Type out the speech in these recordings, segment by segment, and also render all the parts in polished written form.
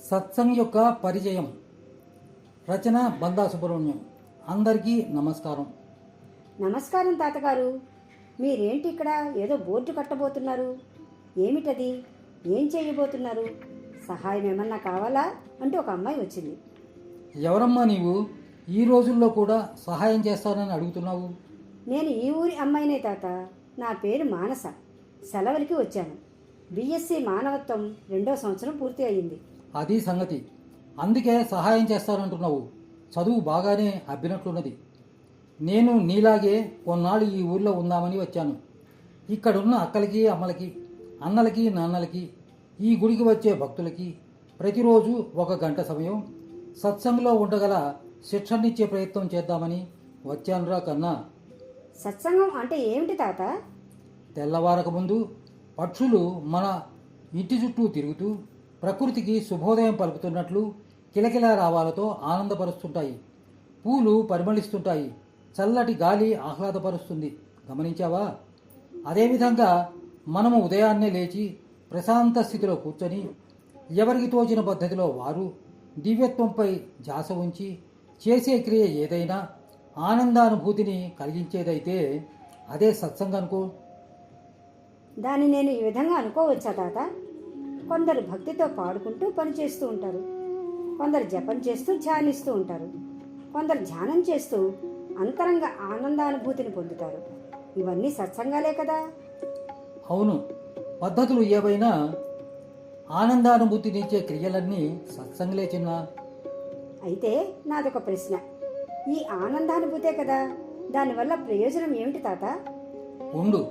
సత్సంగ్ యొక్క పరిచయం. రచన బందా సుబ్రహ్మణ్యం. అందరికీ నమస్కారం. నమస్కారం తాతగారు. మీరేంటి ఇక్కడ ఏదో బోర్డు కట్టబోతున్నారు? ఏమిటది? ఏం చేయబోతున్నారు? సహాయం ఏమన్నా కావాలా అంటూ ఒక అమ్మాయి వచ్చింది. ఎవరమ్మా నీవు? ఈ రోజుల్లో కూడా సహాయం చేస్తానని అడుగుతున్నావు? నేను ఈ ఊరి అమ్మాయినే తాత. నా పేరు మానస. సెలవులకి వచ్చాను. బిఎస్సి మానవత్వం 2వ సంవత్సరం పూర్తి అయ్యింది. అది సంగతి. అందుకే సహాయం చేస్తానంటున్నావు. చదువు బాగానే అబ్బినట్లున్నది. నేను నీలాగే కొన్నాళ్ళు ఈ ఊర్లో ఉందామని వచ్చాను. ఇక్కడున్న అక్కలకి, అమ్మలకి, అన్నలకి, నాన్నలకి, ఈ గుడికి వచ్చే భక్తులకి ప్రతిరోజు 1 గంట సమయం సత్సంగంలో ఉండగల శిక్షణనిచ్చే ప్రయత్నం చేద్దామని వచ్చానురా కన్నా. సత్సంగం అంటే ఏమిటి తాత? తెల్లవారక ముందు పక్షులు మన ఇంటి చుట్టూ తిరుగుతూ ప్రకృతికి శుభోదయం పలుకుతున్నట్లు కిలకిలా రావాలతో ఆనందపరుస్తుంటాయి. పూలు పరిమళిస్తుంటాయి. చల్లటి గాలి ఆహ్లాదపరుస్తుంది. గమనించావా? అదేవిధంగా మనము ఉదయాన్నే లేచి ప్రశాంత స్థితిలో కూర్చొని ఎవరికి తోచిన పద్ధతిలో వారు దివ్యత్వంపై ధ్యాస ఉంచి చేసే క్రియ ఏదైనా ఆనందానుభూతిని కలిగించేదైతే అదే సత్సంగం అనుకో. దాన్ని నేను ఈ విధంగా అనుకోవచ్చా తాత? కొందరు భక్తితో పాడుకుంటూ పనిచేస్తూ ఉంటారు. కొందరు జపం చేస్తూ ధ్యానిస్తూ ఉంటారు. కొందరు ధ్యానం చేస్తూ అంతరంగ ఆనందానుభూతిని పొందుతారు. ఇవన్నీ సత్సంగాలే కదా? అవును, పద్ధతులు ఏవైనా ఆనందానుభూతినిచ్చే క్రియలన్నీ సత్సంగలే చిన్న. అయితే నాదొక ప్రశ్న. ఈ ఆనందానుభూతే కదా, దానివల్ల ప్రయోజనం ఏమిటి తాత? ఉండు,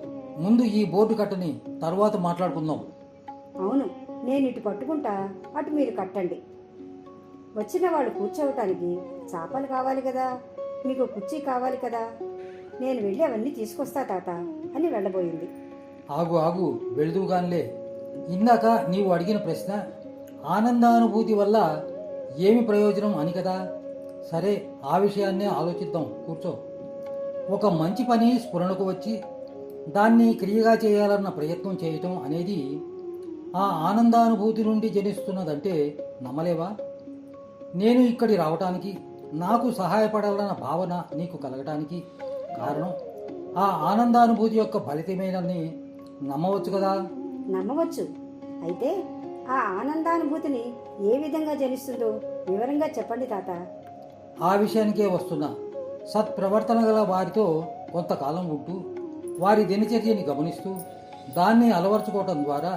ముందు ఈ బోర్డు కట్టని, తర్వాత మాట్లాడుకుందాం. అవును, నేను ఇటు పట్టుకుంటా, అటు మీరు కట్టండి. వచ్చిన వాళ్ళు కూర్చోవటానికి చాపలు కావాలి కదా, మీకు కుర్చీ కావాలి కదా. నేను వెళ్ళి అవన్నీ తీసుకొస్తా తాత అని వెళ్ళబోయింది. ఆగు వెళుదువుగానిలే. ఇందాక నీవు అడిగిన ప్రశ్న ఆనందానుభూతి వల్ల ఏమి ప్రయోజనం అని కదా. సరే, ఆ విషయాన్నే ఆలోచిద్దాం. కూర్చో. ఒక మంచి పని స్ఫురణకు వచ్చి దాన్ని క్రియగా చేయాలన్న ప్రయత్నం చేయటం అనేది ఆ ఆనందానుభూతి నుండి జనిస్తున్నదంటే నమ్మలేవా? నేను ఇక్కడి రావటానికి, నాకు సహాయపడాలన్న భావన నీకు కలగటానికి కారణం ఆ ఆనందానుభూతి యొక్క ఫలితమేనని నమ్మవచ్చు కదా. నమ్మవచ్చు. అయితే ఆ ఆనందానుభూతిని ఏ విధంగా జనిస్తుందో వివరంగా చెప్పండి తాత. ఆ విషయానికే వస్తున్నా. సత్ప్రవర్తన గల వారితో కొంతకాలం ఉంటూ వారి దినచర్యని గమనిస్తూ దాన్ని అలవర్చుకోవటం ద్వారా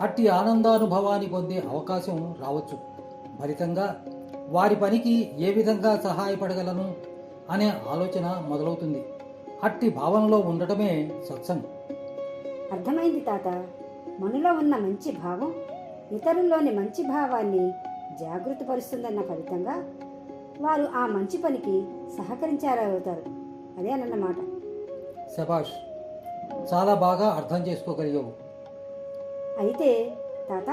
అట్టి ఆనందానుభవాన్ని పొందే అవకాశం రావచ్చు. ఫలితంగా వారి పనికి ఏ విధంగా సహాయపడగలను అనే ఆలోచన మొదలవుతుంది. అట్టి భావనలో ఉండటమే సత్సంగ్. అర్థమైంది తాత. మనలో ఉన్న మంచి భావం ఇతరుల్లోని మంచి భావాన్ని జాగృతపరుస్తుందన్న ఫలితంగా వారు ఆ మంచి పనికి సహకరించారవుతారు. అదేనన్నమాట. శభాష్, చాలా బాగా అర్థం చేసుకోగలిగావు. అయితే తాత,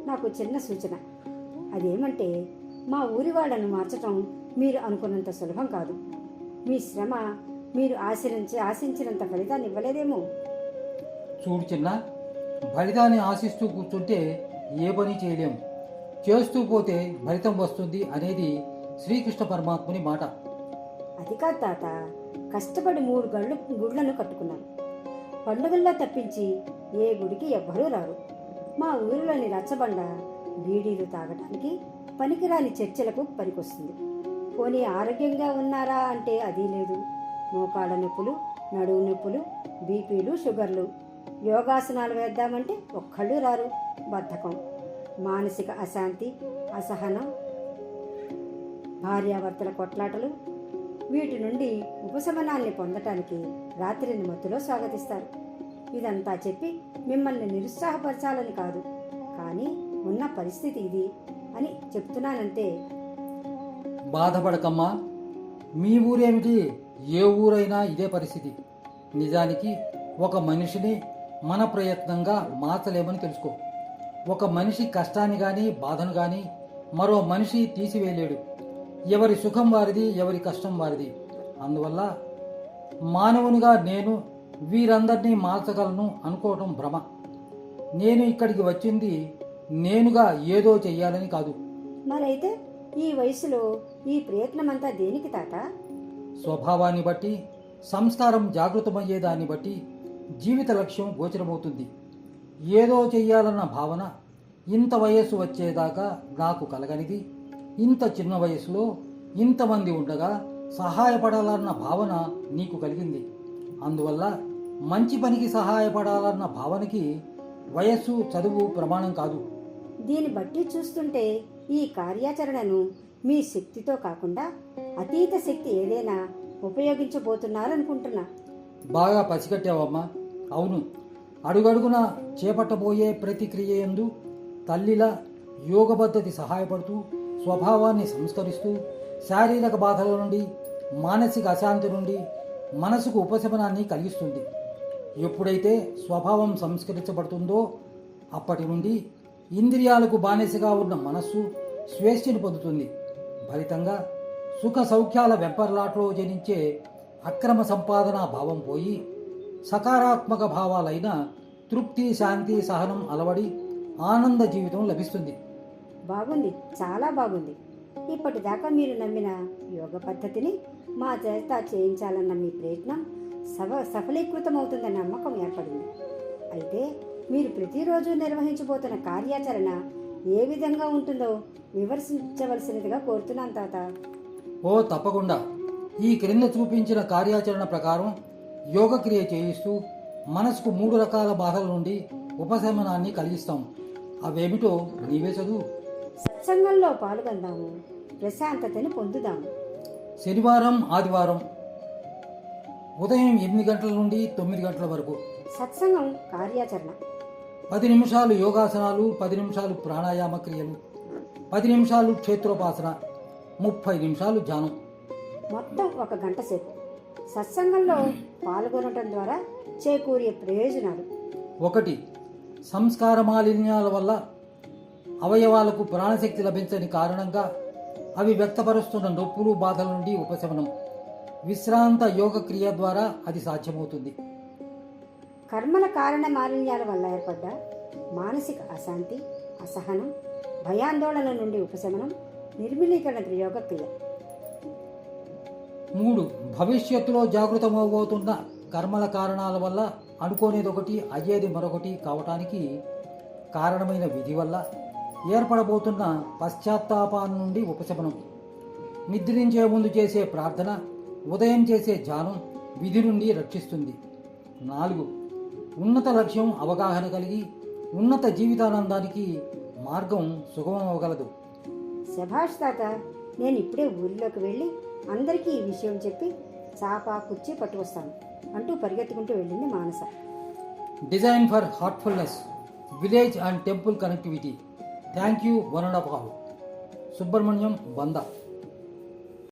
నాకు చిన్న సూచన. అదేమంటే, మా ఊరి వాళ్ళను మార్చటం మీరు అనుకున్నంత సులభం కాదు. మీ శ్రమ మీరు ఆశించినంత ఫలితాన్ని ఇవ్వలేదేమో. చూడు చిన్న, ఫలితాన్ని ఆశిస్తూ కూర్చుంటే ఏ పని చేయలేము. చేస్తూ పోతే ఫలితం వస్తుంది అనేది శ్రీకృష్ణ పరమాత్ముని మాట. అది కాదు తాత. కష్టపడి 3 గుళ్ళను కట్టుకున్నాను. పండుగల్లో తప్పించి ఏ గుడికి ఎవ్వరూ రారు. మా ఊరిలోని రచ్చబండ బీడీలు తాగటానికి, పనికిరాని చర్చలకు పనికొస్తుంది. పోనీ ఆరోగ్యంగా ఉన్నారా అంటే అది లేదు. మోకాళ్ళ నొప్పులు, నడువు నొప్పులు, బీపీలు, షుగర్లు. యోగాసనాలు వేద్దామంటే ఒక్కళ్ళు రారు. బద్ధకం, మానసిక అశాంతి, అసహనం, భార్యాభర్తల కొట్లాటలు. వీటి నుండి ఉపశమనాన్ని పొందటానికి రాత్రిని మత్తులో స్వాగతిస్తారు. ఇదంతా చెప్పి మిమ్మల్ని నిరుత్సాహపరచాలని కాదు, కానీ ఉన్న పరిస్థితి ఇది అని చెప్తున్నానంతే. బాధపడకమ్మా. మీ ఊరేమిటి, ఏ ఊరైనా ఇదే పరిస్థితి. నిజానికి ఒక మనిషిని మన ప్రయత్నంగా మార్చలేమని తెలుసుకో. ఒక మనిషి కష్టాన్ని కానీ బాధను కానీ మరో మనిషి తీసివేయలేడు. ఎవరి సుఖం వారిది, ఎవరి కష్టం వారిది. అందువల్ల మానవునిగా నేను వీరందరినీ మార్చగలను అనుకోవటం భ్రమ. నేను ఇక్కడికి వచ్చింది నేనుగా ఏదో చెయ్యాలని కాదు, మరైతే ఈ వయసులో ఈ ప్రయత్నమంతా దేనికి తాత? స్వభావాన్ని బట్టి, సంస్కారం జాగృతమయ్యేదాన్ని బట్టి జీవిత లక్ష్యం గోచరమవుతుంది. ఏదో చెయ్యాలన్న భావన ఇంత వయస్సు వచ్చేదాకా నాకు కలగనిది, ఇంత చిన్న వయసులో ఇంతమంది ఉండగా సహాయపడాలన్న భావన నీకు కలిగింది. అందువల్ల మంచి పనికి సహాయపడాలన్న భావనకి వయస్సు, చదువు ప్రమాణం కాదు. దీన్ని బట్టి చూస్తుంటే ఈ కార్యాచరణను మీ శక్తితో కాకుండా అతీత శక్తి ఏదైనా ఉపయోగించబోతున్నారనుకుంటున్నా. బాగా పసిగట్టావమ్మా. అవును, అడుగడుగున చేపట్టబోయే ప్రతిక్రియ యందు తల్లిలా యోగ పద్ధతి సహాయపడుతూ స్వభావాన్ని సంస్కరిస్తూ శారీరక బాధల నుండి, మానసిక అశాంతి నుండి మనసుకు ఉపశమనాన్ని కలిగిస్తుంది. ఎప్పుడైతే స్వభావం సంస్కరించబడుతుందో అప్పటి నుండి ఇంద్రియాలకు బానిసగా ఉన్న మనస్సు స్వేచ్ఛను పొందుతుంది. ఫలితంగా సుఖ సౌఖ్యాల వెంపర్లాట్లో జనించే అక్రమ సంపాదన భావం పోయి సకారాత్మక భావాలైన తృప్తి, శాంతి, సహనం అలవడి ఆనంద జీవితం లభిస్తుంది. బాగుంది, చాలా బాగుంది. ఇప్పటిదాకా మీరు నమ్మిన యోగ పద్ధతిని మా చేత చేయించాలన్న మీ ప్రయత్నం సఫలీకృతమవుతుందన్న నమ్మకం ఏర్పడింది. అయితే మీరు ప్రతిరోజు నిర్వహించబోతున్న కార్యాచరణ ఏ విధంగా ఉంటుందో వివరించవలసినదిగా కోరుతున్నాను తాత. ఓ తప్పకుండా. ఈ క్రింద చూపించిన కార్యాచరణ ప్రకారం యోగక్రియ చేయిస్తూ మనసుకు 3 రకాల బాధల నుండి ఉపశమనాన్ని కలిగిస్తాం. అవేమిటో నీవే చదువు. సత్సంగంలో పాల్గొందాము, ప్రశాంతతని పొందుదాము. శనివారం, ఆదివారం ఉదయం 8 గంటల నుండి 9 గంటల వరకు సత్సంగం కార్యాచరణ. 10 నిమిషాలు యోగాసనాలు, 10 నిమిషాలు ప్రాణాయామ క్రియలు, 10 నిమిషాలు క్షేత్రోపాసన, 30 నిమిషాలు ధ్యానం. మొత్తం 1 గంట సేపు. సత్సంగంలో పాల్గొనటం ద్వారా చేకూరే ప్రయోజనాలు: 1. సంస్కార మాలిన్యాల వల్ల అవయవాలకు ప్రాణశక్తి లభించని కారణంగా అవి వ్యక్తపరుస్తున్న నొప్పులు, బాధల నుండి ఉపశమనం. విశ్రాంత యోగ క్రియ ద్వారా అది సాధ్యమవుతుంది. కర్మల కారణ మాలిన్యాల వల్ల ఏర్పడ్డ మానసిక అశాంతి, అసహనం, భయాందోళన నుండి ఉపశమనం, నిర్మలీకరణ యోగ క్రియ. 3. భవిష్యత్తులో జాగృతమవబోతున్న కర్మల కారణాల వల్ల అనుకోనేదొకటి, అయ్యేది మరొకటి కావటానికి కారణమైన విధి వల్ల ఏర్పడబోతున్న పశ్చాత్తాపాన్ని నుండి ఉపశమనం. నిద్రించే ముందు చేసే ప్రార్థన, ఉదయం చేసే ధ్యానం విధి నుండి రక్షిస్తుంది. 4. ఉన్నత లక్ష్యం అవగాహన కలిగి ఉన్నత జీవితానందానికి మార్గం సుగమమవగలదు. శభాష్ తాత, నేను ఇప్పుడే ఊరిలోకి వెళ్ళి అందరికీ ఈ విషయం చెప్పి చాప కుర్చీ పట్టుకొస్తాను అంటూ పరిగెత్తుకుంటూ వెళ్ళింది Manasa. Design for heartfulness, village and temple connectivity. Thank you 1.5 Subrahmanyam Banda.